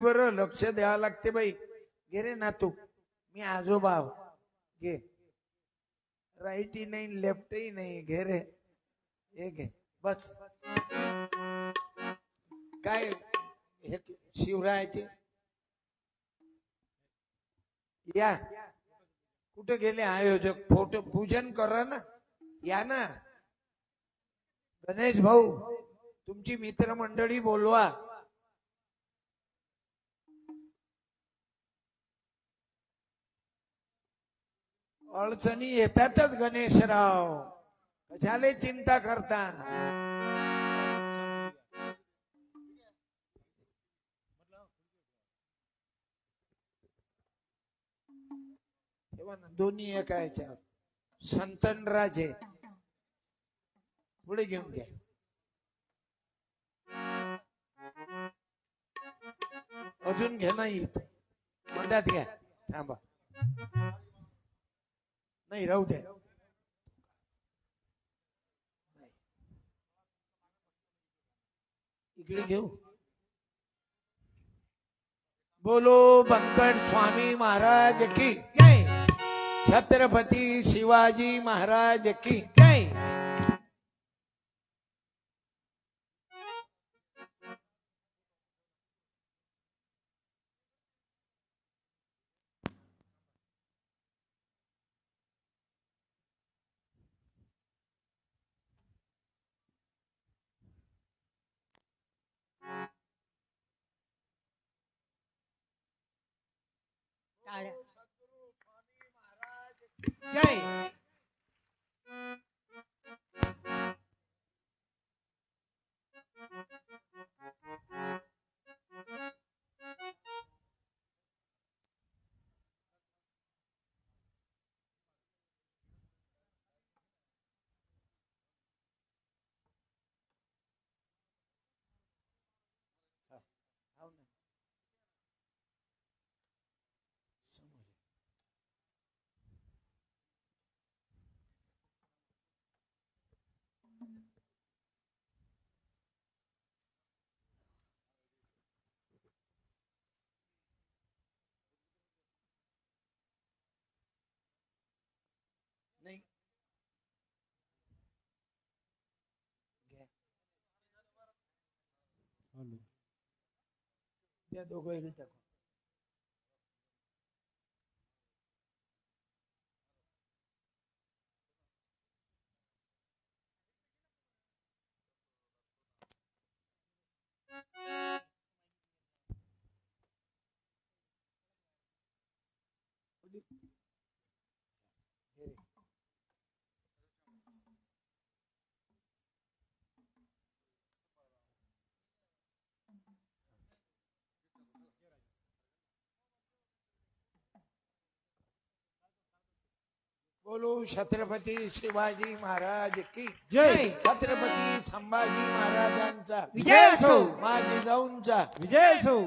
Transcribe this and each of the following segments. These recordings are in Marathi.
बरं लक्ष द्यावं लागते बाई. घे रे नातू, मी आजोबा घे. राईटही नाही लेफ्टही नाही, घे रे हे घे बस. काय हे शिवरायाचे या कुठे गेले आयोजक? फोटो पूजन करा ना, या ना. गणेश भाऊ तुमची मित्रमंडळी बोलवा. अडचणी येतातच गणेशराव, कशाले चिंता करता. तेव्हा ना दोन्ही एका याच्यावर. संतनराजे पुढे घेऊन घ्या. अजून घे नाही मध्यात घ्या, थांबा. नाही राहू द्या. इकडे घेऊ. बोलो बंकट स्वामी महाराज की जय. छत्रपती शिवाजी महाराज की जय. जय. नाही त्या दोघं टाकू. बोलो छत्रपती शिवाजी महाराज की जय. छत्रपती संभाजी महाराजांचा विजय असो. माझी जाऊनचा विजय असो.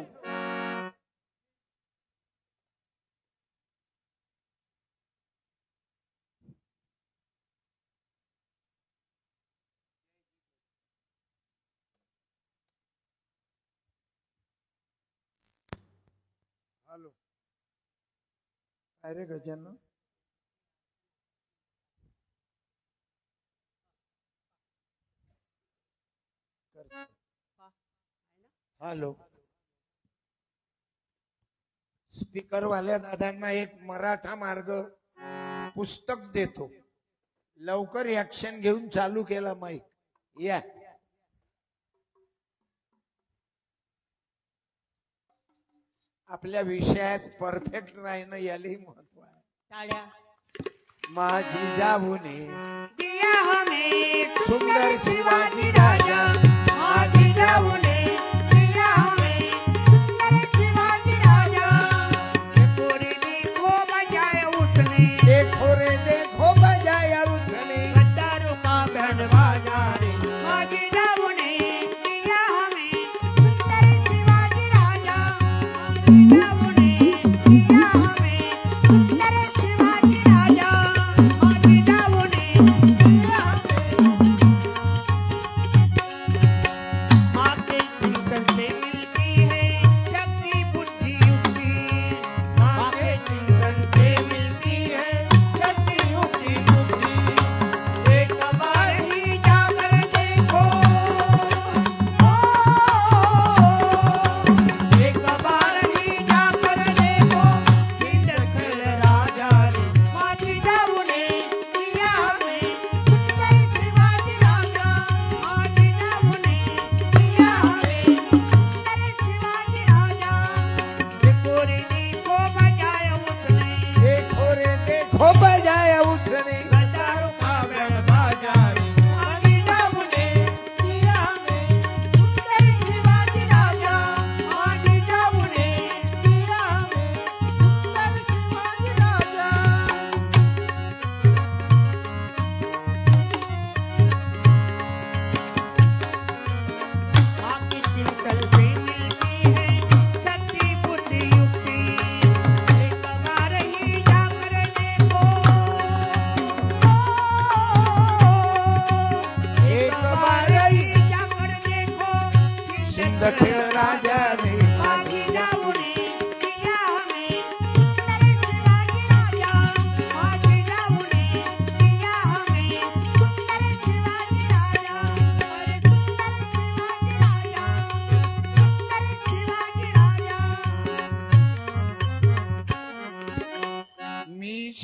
हॅलो. अरे गजानन हॅलो. स्पीकर वाल्या दादांना एक मराठा मार्ग पुस्तक देतो. लवकर ऍक्शन घेऊन चालू केला माईक. या आपल्या विषयात परफेक्ट राहणं यालाही महत्व आहे. टाळ्या. माझी जाऊने दिया हमें सुंदर शिवाजी राजा, माझी जाऊने दिया हमें सुंदर शिवाजी राजा. देखो रे देखो बजाए उठने, देखो रे देखो बजाया उठने, गद्दारों का बैंड बाजा रे. माझी जाऊने दिया हमें सुंदर शिवाजी राजा. माझी जाऊने दिया हमें सुंदर शिवाजी राजा. माझी जाऊने दिया हमें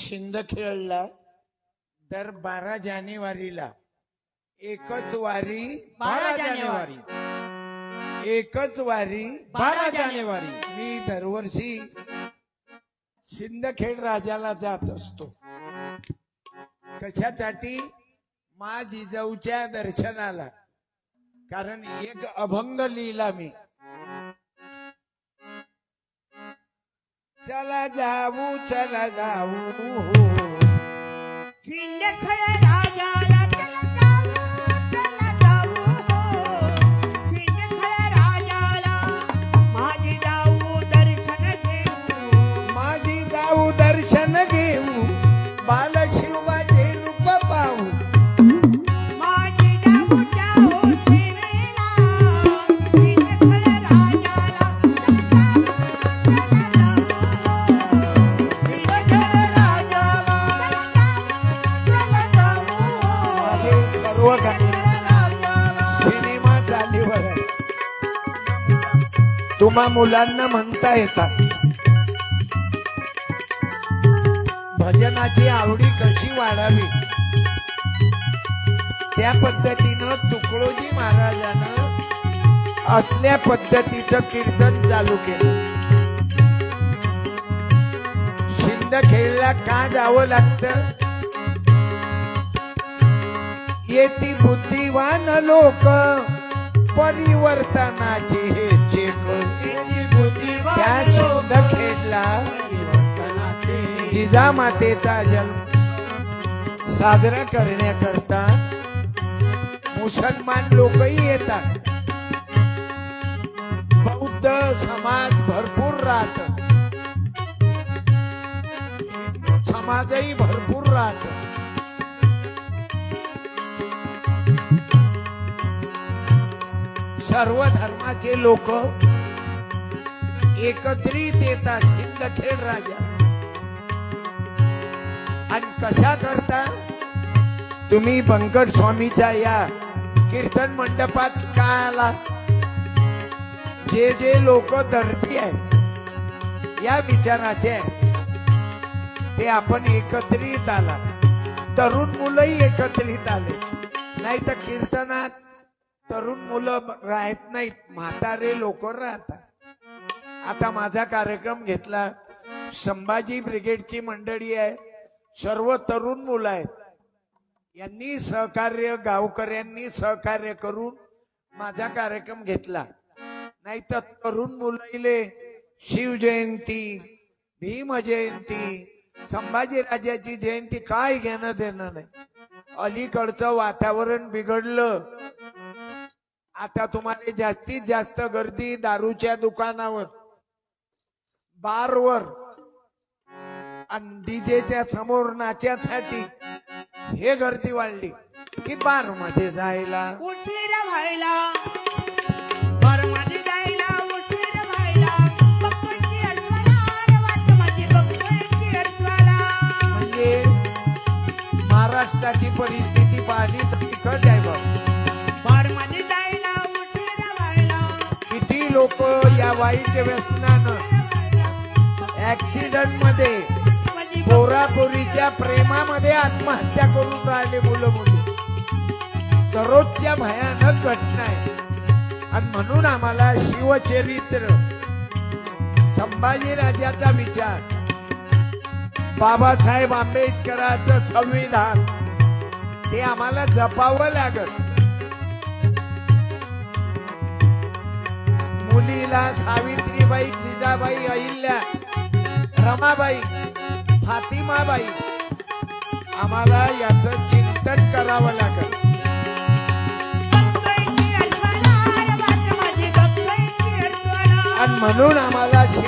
शिंदखेडला दर 12 जानेवारीला एकच वारी 12 जानेवारी एकच वारी 12 जानेवारी मी दरवर्षी शिंदखेड राजाला जात असतो. कशासाठी? मा जिजाऊच्या दर्शनाला. कारण एक अभंग लिहिला मी. चला जाऊ चला जाऊ शिंदखेड राजाला चला जाऊ हो. शिंदखेड राजाला माझी जाऊ दर्शन घेऊ. माझी जाऊ दर्शन घेऊ बाल शिवबाचे रूप पाहू. माझी जाऊ जाऊ सेवेला शिंदखेड राजाला चला जाऊ. शिंदखेड राजाला चला जाऊ. माझे सर्व गाणी सिनेमा चालीवर आहे. तुम्हा मुलांना म्हणता येतात. भजनाची आवडी कशी वाढावी त्या पद्धतीनं तुकडोजी महाराजानं असल्या पद्धतीचं कीर्तन चालू केलं. शिंदखेडला का जावं लागतं? येती बुद्धिवान लोक परिवर्तनाचे हे चेक. त्या शिंदखेडला जिजामातेचा जन्म साजरा करण्याकरता मुसलमान लोकही येतात. बौद्ध समाज भरपूर राहत. समाजही भरपूर राहत. सर्व धर्माचे लोक एकत्रित येतात सिंदखेड राजा. आणि कशा करता? तुम्ही बंकट स्वामीच्या या कीर्तन मंडपात का आला? जे जे लोक दर्दी आहेत या विचाराचे ते आपण एकत्रित आला. तरुण मुलंही एकत्रित आले. नाही तर कीर्तनात तरुण मुलं राहत नाहीत, म्हातारे लोक राहतात. आता माझा कार्यक्रम घेतला, संभाजी ब्रिगेडची मंडळी आहे, सर्व तरुण मुलं आहेत. यांनी सहकार्य, गावकऱ्यांनी सहकार्य करून माझा कार्यक्रम घेतला. नाही तर तरुण मुलाईले शिवजयंती, भीम जयंती, संभाजी राजाची जयंती काय घेणं देणं नाही. अलीकडचं वातावरण बिघडलं. आता तुम्हाला जास्तीत जास्त गर्दी दारूच्या दुकानावर, बारवर आणि डीजेच्या समोर नाच्यासाठी हे गर्दी वाढली की बार मध्ये जायला उशीर व्हायला. बारमध्ये जायला उशीर व्हायला. बघतोय अर्धवाला वाट माझी बघतोय अर्धवाला. म्हणजे महाराष्ट्राची परिस्थिती पाहिली तर तिखट आहे बघ. बारमध्ये जायला उशीर व्हायला. किती लोक या वाईट व्यसनानं ऍक्सिडेंट मध्ये, पोरापोरीच्या प्रेमामध्ये आत्महत्या करून राहिले मुलं मुली. दररोजच्या भयानक घटना आहे. आणि म्हणून आम्हाला शिवचरित्र, संभाजी राजाचा विचार, बाबासाहेब आंबेडकरांचं संविधान ते आम्हाला जपावं लागत. मुलीला सावित्रीबाई, जिजाबाई, अहिल्या, रमाबाई, फातिमाबाई, आम्हाला याचं चिंतन करावं लागत. आणि म्हणून आम्हाला